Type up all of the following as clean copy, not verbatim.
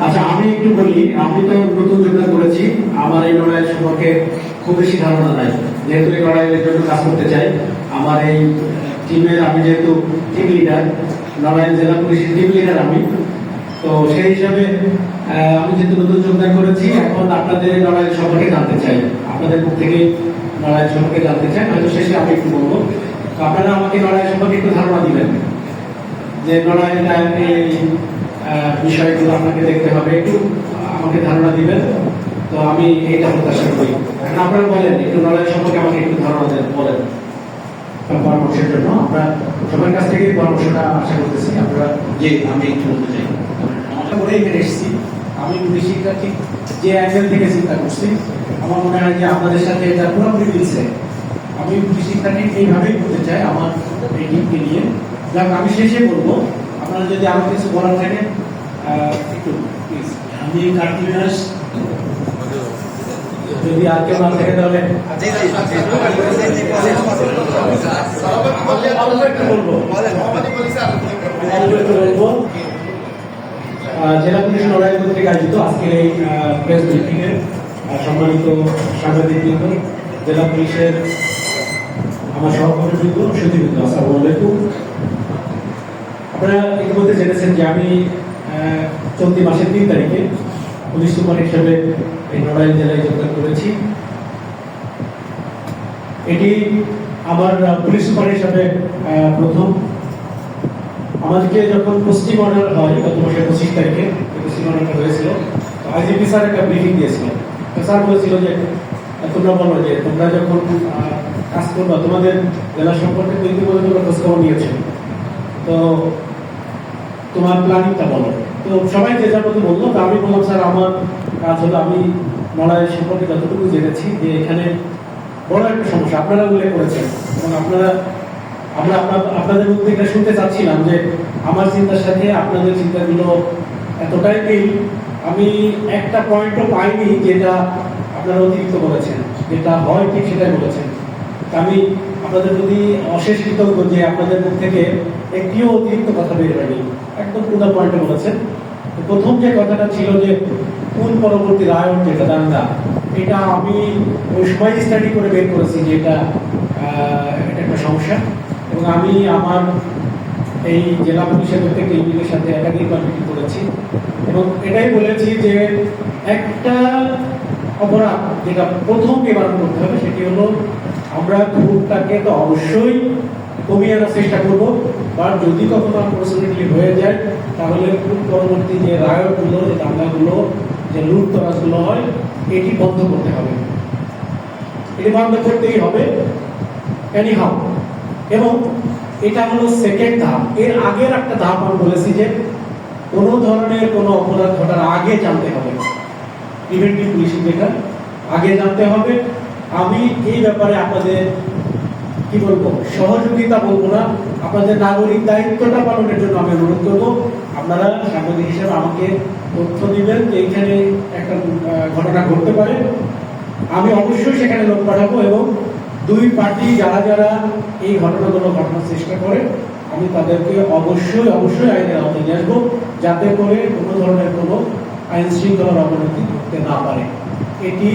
আচ্ছা, আমি একটু বলি, আমি তো নতুন যোগদান করেছি, আমার এই লড়াইয়ের সম্পর্কে খুব বেশি ধারণা নাই। যেহেতু এই লড়াইয়ের জন্য কাজ করতে চাই, আমার এই টিমের, আমি যেহেতু টিম লিডার, নড়াইল জেলা পুলিশের টিম লিডার আমি, তো সেই হিসাবে আমি যেহেতু নতুন যোগদান করেছি, এখন আপনাদের লড়াইয়ের সম্পর্কে জানতে চাই, আপনাদের মুখ থেকে লড়াইয়ের সম্পর্কে জানতে চাই, হয়তো শেষে আমি একটু বলবো। তো আপনারা আমাকে লড়াইয়ের সম্পর্কে একটু ধারণা দিবেন, যে লড়াইয়ের এই বিষয়গুলো আপনাকে দেখতে হবে, একটু আমাকে ধারণা দিবেন। তো আমি এটা প্রত্যাশা করি। এখন আপনারা বলেন, একটু লড়াই সম্পর্কে আমাকে একটু ধারণা দেন, বলেন পরামর্শের জন্য। আমরা সবার কাছ থেকে পরামর্শটা আশা করতেছি। আপনারা যে আমি একটু বলতে চাই, আমরা করে এখানে এসেছি, আমি কৃষিটা ঠিক যে অ্যাঙ্গেল থেকে চিন্তা করছি, আমার মনে হয় যে আপনাদের সাথে এটা পুরোপুরি মিলছে। আমি কৃষিটা ঠিক এইভাবেই করতে চাই আমার এই টিমকে নিয়ে। যাক, আমি শেষে বলবো, আপনারা যদি আরো কিছু বলার থাকে একটু প্লিজ। আমি কার্তিক, যদি আর কেউ না থাকে তাহলে অল্প একটু বলবো। জেলা পুলিশ নড়াইল কর্তৃক আয়োজিত আজকের এই প্রেস ব্রিফিং এর সম্মানিত সাংবাদিকবৃন্দ, জেলা পুলিশের আমার সহকর্মীবৃন্দ, সুধীবৃন্দ, আসসালামু আলাইকুম। আপনারা ইতিমধ্যে জেনেছেন যে আমি চলতি মাসের 3 তারিখে পুলিশ সুপার হিসেবে এই নড়াইল জেলায় যোগদান করেছি। এটি আমার পুলিশ সুপার হিসাবে প্রথম। আমাদেরকে যখন পোস্টিং অর্ডার হয় গত মাসের 25 তারিখে পোস্টিং অর্ডারটা হয়েছিল, তো আইজিপি স্যার একটা ব্রিফিং দিয়েছিল। স্যার বলেছিল যে তোমরা বলো যে তোমরা যখন কাজ করবা, তোমাদের জেলা সম্পর্কে তো ইতিমধ্যে তোমরা খোঁজখবর নিয়েছো, তো তোমার প্ল্যানিংটা বলো। তো সবাই যে যার মতো বললো। তো আমি বললাম, স্যার আমার কাজ হলো, আমি নড়াইল সম্পর্কে যতটুকু জেনেছি যে এখানে বড় একটা সমস্যা আপনারা উল্লেখ করেছেন, এবং আমরা আপনাদের মধ্যে এটা শুনতে চাচ্ছিলাম যে আমার চিন্তার সাথে আপনাদের চিন্তাগুলো এতটাই মিল, আমি একটা পয়েন্টও পাইনি যেটা আপনারা অতিরিক্ত বলেছেন, যেটা হয় ঠিক সেটাই বলেছেন। আমি আপনাদের প্রতি অশেষ কৃতজ্ঞ যে আপনাদের মুখ থেকে একটিও অতিরিক্ত কথা বের হয়নি, একদম পুরো পয়েন্টে বলেছেন। প্রথম যে কথাটা ছিল যে কোন পরবর্তী রায়, যেটা দাঙ্গা, এটা আমি ওই সময় স্টাডি করে বের করেছি যে এটা একটা সমস্যা, এবং আমি আমার এই জেলা পুলিশের প্রত্যেকটা ইউনিটের সাথে একাধিকবার মিটিং করেছি, এবং এটাই বলেছি যে একটা অপরাধ যেটা প্রথম নিবারণ করতে হবে সেটি হলো আমরা খুনটাকে তো অবশ্যই কমিয়ে আনার চেষ্টা করব, বা যদি কখনো আনফর্চুনেটলি হয়ে যায় তাহলে খুব পরবর্তী যে রায়তগুলো, যে দাঙ্গাগুলো, যে লুটতরাজগুলো হয়, এটি বন্ধ করতে হবে। এটি বন্ধ করতেই হবে এনিহাউ। এবং এটা হলো সেকেন্ড ধাপ। এর আগের একটা ধাপ আমি বলেছি যে কোনো ধরনের কোনো অপরাধ ঘটার আগে জানতে হবে, প্রিভেন্টিভ পুলিশিং, যেটা আগে জানতে হবে। আমি এই ব্যাপারে আপনাদের কি বলবো, সহযোগিতা বলবো না, আপনাদের নাগরিক দায়িত্বটা পালনের জন্য আমি অনুরোধ করবো। আপনারা সাংবাদিক হিসেবে আমাকে তথ্য দিবেন যে এখানে একটা ঘটনা ঘটতে পারে, আমি অবশ্যই সেখানে লোক পাঠাবো, এবং দুই পার্টি যারা যারা এই ঘটনাগুলো ঘটানোর চেষ্টা করে আমি তাদেরকে অবশ্যই অবশ্যই আইনের আওতায় নিয়ে আসবো, যাতে করে কোনো ধরনের কোনো আইন শৃঙ্খলার অবনতি করতে না পারে। এটি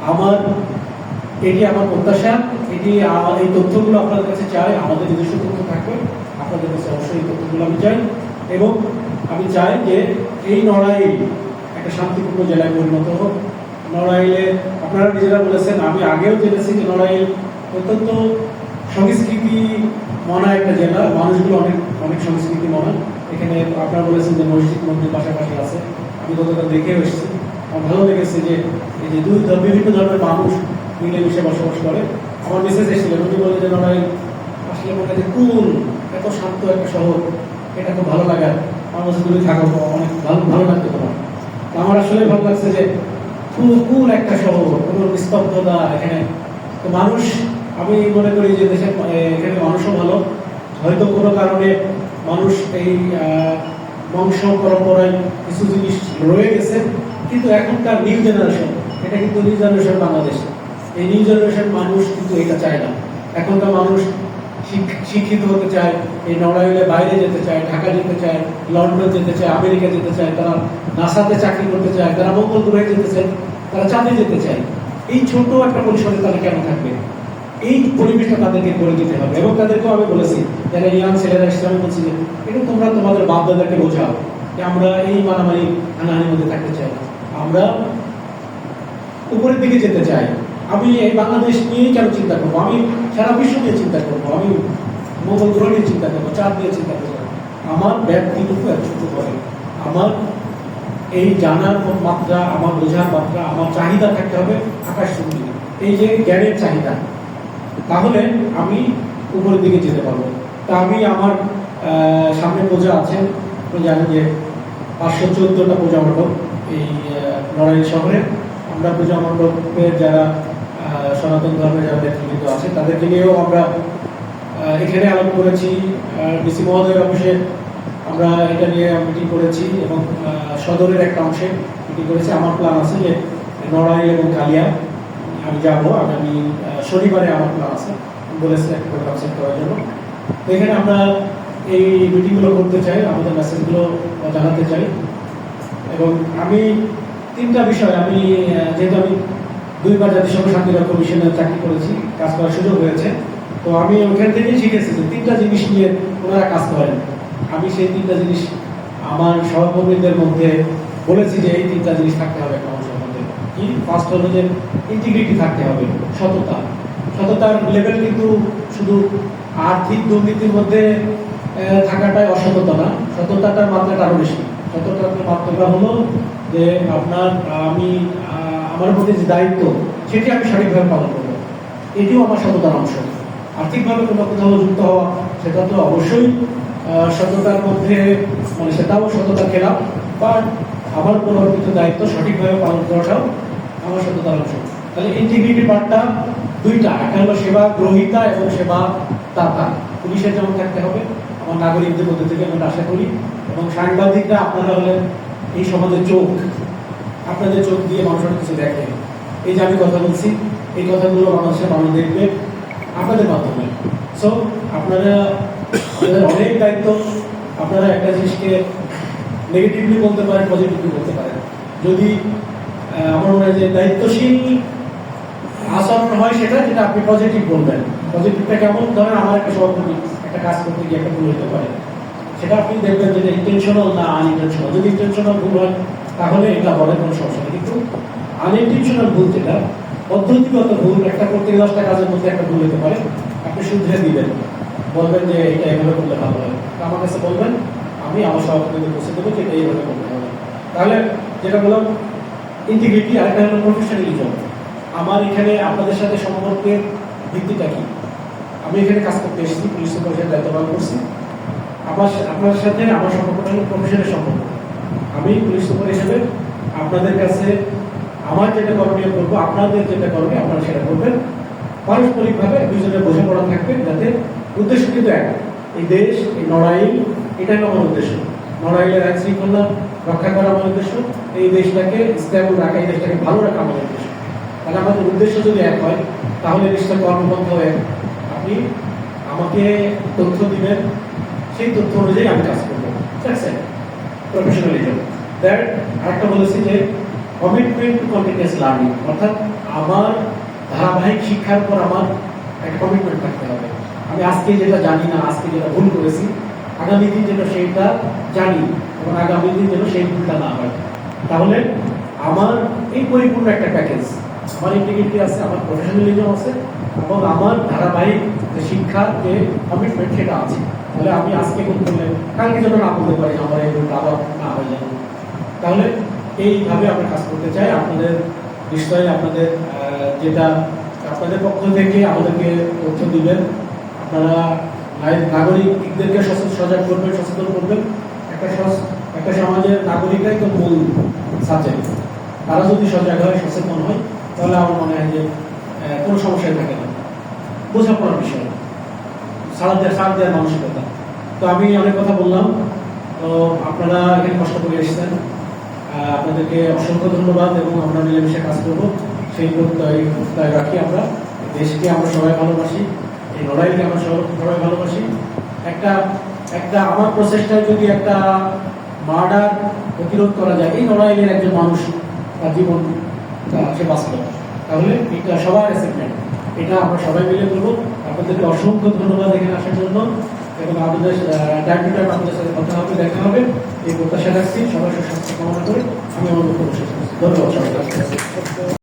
আমার প্রত্যাশা। এই তথ্যগুলো আপনাদের কাছে চাই, আমাদের নিজস্ব তথ্য থাকবে, আপনাদের কাছে অবশ্যই এই তথ্যগুলো আমি চাই, এবং আমি চাই যে এই নড়াইল একটা শান্তিপূর্ণ জেলায় পরিণত হোক। নড়াইলে আপনারা নিজেরা বলেছেন, আমি আগেও জেনেছি যে নড়াইল অত্যন্ত সংস্কৃতি মনা একটা জেলা, মানুষগুলো অনেক অনেক সংস্কৃতি মনা। এখানে আপনারা বলেছেন যে মসজিদ মন্দির পাশাপাশি আছে, আমি গতকাল দেখে এসেছি, আমার ভালো লেগেছে যে এই যে বিভিন্ন ধরনের মানুষ মিলেমিশে বসবাস করে। আমার মেসেজ এসেছিলেন, উনি বলে যে নড়াইল আসলে মনে হয় কুল, এত শান্ত একটা শহর, এটা খুব ভালো লাগার, আমার কাছে তুমি থাকো, অনেক ভালো লাগতো তোমার। আমার আসলে ভালো লাগছে যে কুল একটা শহর, কোনো নিস্তব্ধতা এখানে। তো মানুষ, আমি মনে করি যে দেশের এখানে মানুষও ভালো, হয়তো কোনো কারণে মানুষ এই বংশ পরম্পরায় কিছু জিনিস রয়ে গেছে, কিন্তু এখনকার নিউ জেনারেশন, এটা কিন্তু নিউ জেনারেশন বাংলাদেশ, এই নিউ জেনারেশন মানুষ কিন্তু এটা চায় না। এখনকার মানুষ শিক্ষিত হতে চায়, এই নড়াইলে বাইরে যেতে চায়, ঢাকা যেতে চায়, লন্ডন যেতে চায়, আমেরিকা যেতে চায়, তারা নাসাতে চাকরি করতে চায়, তারা মঙ্গল গ্রহে যেতে চায়, তারা চাঁদে যেতে চায়। এই ছোট একটা পরিসরে তারা কেন থাকবে? এই পরিবেশটা তাদেরকে করে দিতে হবে। এবং তাদেরকেও আমি বলেছি, যারা ইয়াং ছেলেরা এসে আমি বলছি যে এটা তোমরা তোমাদের বাপ দাদাকে বোঝাও যে আমরা এই মারামারি হানাহানির মধ্যে থাকতে চাই না, আমরা উপরের দিকে যেতে চাই। আমি এই বাংলাদেশ নিয়েই কেন চিন্তা করবো? আমি সারা বিশ্ব নিয়ে চিন্তা করবো, আমি মঙ্গল গ্রহ নিয়ে চিন্তা করবো, চাঁদ নিয়ে চিন্তা করবো। আমার ব্যক্তিটুকু একটু করে আমার এই জানার মাত্রা, আমার বোঝার মাত্রা, আমার চাহিদা থাকতে হবে আকাশ চুম্বি, এই যে জ্ঞানের চাহিদা, তাহলে আমি উপরের দিকে যেতে পারবো। তা আমি আমার সামনে পূজা আছে, আপনি জানেন যে 514টা পূজা মণ্ডপ এই নড়াইল শহরে। আমরা পূজা মণ্ডপের যারা সনাতন ধর্মের যারা নেতৃবৃন্দ আছে তাদেরকে নিয়েও আমরা এখানে আলাপ করেছি, ডিসি মহোদয়ের অফিসে আমরা এটা নিয়ে মিটিং করেছি এবং সদরের একটা অংশে মিটিং করেছি। আমার প্ল্যান আছে যে নড়াইল এবং কালিয়া আমি যাবো আগামী শনিবারে, আমার প্ল্যান আছে, বলেছে একটা প্রোগ্রাম সেট করার জন্য। তো এখানে আমরা এই মিটিংগুলো করতে চাই, আমাদের মেসেজগুলো জানাতে চাই। এবং আমি তিনটা বিষয়, আমি যেহেতু আমি 2বার জাতিসংঘ শান্তিরক্ষা কমিশনের চাকরি করেছি, কাজ করার সুযোগ হয়েছে, তো আমি ওখান থেকেই শিখেছি যে 3টা জিনিস নিয়ে ওনারা কাজ করেন। আমি সেই 3টা জিনিস আমার সহকর্মীদের মধ্যে বলেছি যে এই 3টা জিনিস থাকতে হবে একটা মানুষের মধ্যে। কি? ফার্স্ট হলো যে ইন্টিগ্রিটি থাকতে হবে, সততা। সততার লেভেল কিন্তু শুধু আর্থিক দুর্নীতির মধ্যে থাকাটাই অসততা না, সততাটার মাত্রাটা আরো বেশি। সততার মাত্রাটা হলো যে আমার প্রতি যে দায়িত্ব সেটি আমি সঠিকভাবে পালন করবো, এটিও আমার সততার অংশ। আর্থিকভাবে কোনো কোথাও যুক্ত হওয়া সেটা তো অবশ্যই সততার মধ্যে, মানে সেটাও সততা খেলাপ, বা আমার কোনো কিছু দায়িত্ব সঠিকভাবে পালন করাটাও আমার সততার অংশ। তাহলে ইন্টিগ্রিটি পার্টটা 2টা, একটা হলো সেবা গ্রহীতা এবং সেবা দাতা। পুলিশের যেমন থাকতে হবে, আমার নাগরিকদের মধ্যে থেকে আমরা আশা করি। এবং সাংবাদিকরা আপনারা হলেন এই সমাজের চোখ, আপনাদের চোখ দিয়ে মানুষের কিছু দেখে। এই যে আমি কথা বলছি, এই কথাগুলো মানুষের মানুষ দেখবে আপনাদের মাধ্যমে। সো আপনাদের অনেক দায়িত্ব। আপনারা একটা জিনিসকে নেগেটিভলি বলতে পারেন, পজিটিভলি বলতে পারেন। যদি আমার মনে হয় যে দায়িত্বশীল আচরণ হয় সেটা, যেটা আপনি পজিটিভ বলবেন। পজিটিভটা কেমন? ধরেন আমার একটা সহকর্মী একটা কাজ করতে গিয়ে একটা ভুল হতে পারে, সেটা আপনি দেখবেন যে ইন্টেনশনাল না আনইন্টেনশনাল। যদি ইন্টেনশনাল ভুল হয় তাহলে এটা বলে কোনো সমস্যা নেই, কিন্তু আনইন্টেনশনাল ভুল যেটা, পদ্ধতিগত ভুল, একটা করতে 10টা কাজের মধ্যে একটা ভুল হতে পারে, আপনি শুধরে দিবেন, বলবেন যে এটা এভাবে করলে ভালো হয়। আমার কাছে বলবেন, আমি আমার সহকর্মীদের বসে দেবো যে এটা এইভাবে করতে হবে। তাহলে যেটা বললাম ইন্টিগ্রিটি, আরেকটা হলো প্রফেশনালিজম। আমার এখানে আপনাদের সাথে সম্পর্কের ভিত্তিটা কি? আমি এখানে কাজ করতে এসেছি, পুলিশ সুপারের দায়িত্ব পালন করছি। আপনার সাথে আমার সম্পর্কটা হলো প্রফেশনের সম্পর্ক। আমি পুলিশ সুপার হিসেবে আপনাদের কাছে আমার যেটা করণীয় করবো, আপনাদের যেটা করবে আপনারা সেটা করবেন। পারস্পরিকভাবে দুজনের বোঝাপড়া থাকবে, যাতে উদ্দেশ্য কিন্তু এক, এই দেশ, এই নড়াইল, এটাই আমার উদ্দেশ্য। নড়াইলের আইন শৃঙ্খলা রক্ষা করা আমার উদ্দেশ্য, এই দেশটাকে স্টেবল রাখা, এই দেশটাকে ভালো রাখা আমার উদ্দেশ্য। তাহলে আমাদের উদ্দেশ্য যদি এক হয়, তাহলে নিশ্চয় কর্মপন্থা এক। আপনি আমাকে তথ্য দিবেন, সেই তথ্য অনুযায়ী আমি কাজ করবো। প্রফেশনালিজম। দ্যাট আরেকটা বলেছি যে কমিটমেন্ট টু কন্টিনিউয়াস লার্নিং, অর্থাৎ আমার ধারাবাহিক শিক্ষার উপর আমার একটা কমিটমেন্ট থাকতে হবে। আমি আজকে যেটা জানি না, আজকে যেটা ভুল করেছি, আগামী দিন যেন সেইটা জানি এবং আগামী দিন যেন সেই ভুলটা না হয়। তাহলে আমার এই পরিপূর্ণ একটা প্যাকেজ, আমার ইন্টিগ্রিটি আছে, আমার প্রফেশনালিজম আছে, এবং আমার ধারাবাহিক যে শিক্ষার যে কমিটমেন্ট সেটা আছে। তাহলে আমি আজকে ভুল করলে কালকে যেন না বলতে পারি আমার এই ভুলটা আবার না হয়ে যাবে। তাহলে এইভাবে আমরা কাজ করতে চাই। আপনাদের নিশ্চয়ই আপনাদের যেটা আপনাদের পক্ষ থেকে আমাদেরকে তথ্য দিবেন, আপনারা নাগরিকদেরকে সজাগ করবেন, সচেতন করবেন। একটা সমাজের নাগরিকরাই তো মূল সাবজেক্ট। তারা যদি সজাগ হয়, সচেতন হয়, তাহলে আমার মনে হয় যে কোনো সমস্যাই থাকে না। বোঝাপড়ার বিষয়, সাড়া দেওয়ার মানসিকতা। তো আমি অনেক কথা বললাম, তো আপনারা এখানে কষ্ট করে এসেছেন, আপনাদেরকে অসংখ্য ধন্যবাদ। এবং আমরা মিলেমিশে কাজ করবো সেই প্রত্যয় রাখি। আমরা দেশকে আমরা সবাই ভালোবাসি, এই লড়াইকে আমরা সবাই ভালোবাসি। একটা একটা আমার প্রচেষ্টায় যদি একটা মার্ডার প্রতিরোধ করা যায়, এই লড়াইয়ের একজন মানুষ তার জীবন সে বাঁচল, তাহলে এটা সবার অ্যাচিভমেন্ট। এটা আমরা সবাই মিলে করবো। আপনাদেরকে অসংখ্য ধন্যবাদ এখানে আসার জন্য, এবং আপনাদের টাইম টু টাইম আপনাদের সাথে কথা হবে, দেখা হবে, এই প্রত্যাশা রাখছি। সবার সুস্বাস্থ্য কামনা করে আমি আমার বক্তব্য শেষ করছি। ধন্যবাদ সবাই।